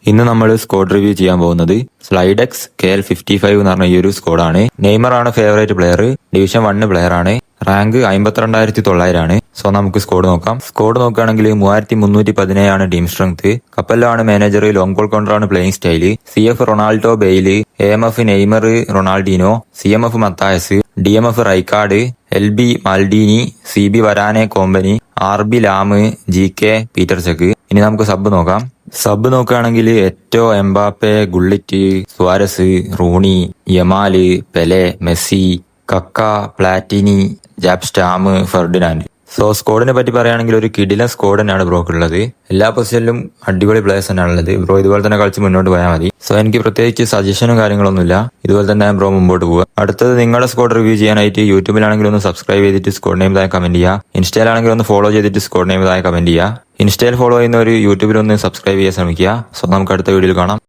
ഇന്ന് നമ്മൾ squad review ചെയ്യാൻ പോകുന്നത് സ്ലൈഡെക്സ് KL55 എന്ന് പറഞ്ഞ ഈ ഒരു സ്ക്വാഡാണ്. നെയ്മർ ആണ് ഫേവറേറ്റ് പ്ലെയർ. ഡിവിഷൻ 1 പ്ലെയർ ആണ്. റാങ്ക് 52,900 ആണ്. സോ നമുക്ക് സ്ക്വാഡ് നോക്കാം. സ്ക്വാഡ് നോക്കുകയാണെങ്കിൽ 3,317 ആണ് ടീം സ്ട്രെങ്ത്. കപ്പലാണ് മാനേജർ. ലോങ് ബോൾ കൗണ്ടറാണ് playing style. CF Ronaldo Bale, AMF Neymar Ronaldinho, CMF Matthaus, DMF Rijkaard, LB Maldini, CB Varane Kompany, RB Lahm, GK Petr Cech. ഇനി നമുക്ക് sub നോക്കാം. Sub നോക്കുകയാണെങ്കിൽ Eto'o, Mbappe, Gullit, Suarez, Rooney, Yamal, Pele, Messi, Kaka, Platini, ജാപ്സ്റ്റാം, Ferdinand. So സ്ക്വാഡിനെ പറ്റി പറയുകയാണെങ്കിൽ ഒരു കിടിലൻ squad തന്നെയാണ് ബ്രോക്കുള്ളത്. എല്ലാ പൊസിഷനിലും അടിപൊളി പ്ലേയേഴ്സ് തന്നെയാണ് ഉള്ളത്. ബ്രോ ഇതുപോലെ തന്നെ കളിച്ച് മുന്നോട്ട് പോയാൽ മതി. സോ എനിക്ക് പ്രത്യേകിച്ച് സജഷനും കാര്യങ്ങളൊന്നുമില്ല. ഇതുപോലെ തന്നെ ബ്രോ മുമ്പോട്ട് പോവുക. അടുത്തത് നിങ്ങളുടെ സ്ക്വാഡ് റിവ്യൂ ചെയ്യാനായിട്ട് യൂട്യൂബിലാണെങ്കിൽ ഒന്ന് സബ്സ്ക്രൈബ് ചെയ്തിട്ട് സ്ക്വാഡ് നെയിം താഴെ കമന്റ് ചെയ്യുക. ഇൻസ്റ്റയിലാണെങ്കിൽ ഒന്ന് ഫോളോ ചെയ്തിട്ട് സ്ക്വാഡ് നെയിം താഴെ കമന്റ് ചെയ്യുക. ഇൻസ്റ്റയിൽ ഫോളോ ചെയ്യുന്നവർ യൂട്യൂബിൽ ഒന്ന് സബ്സ്ക്രൈബ് ചെയ്യാൻ ശ്രമിക്കുക. സോ നമുക്ക് അടുത്ത വീഡിയോയിൽ കാണാം.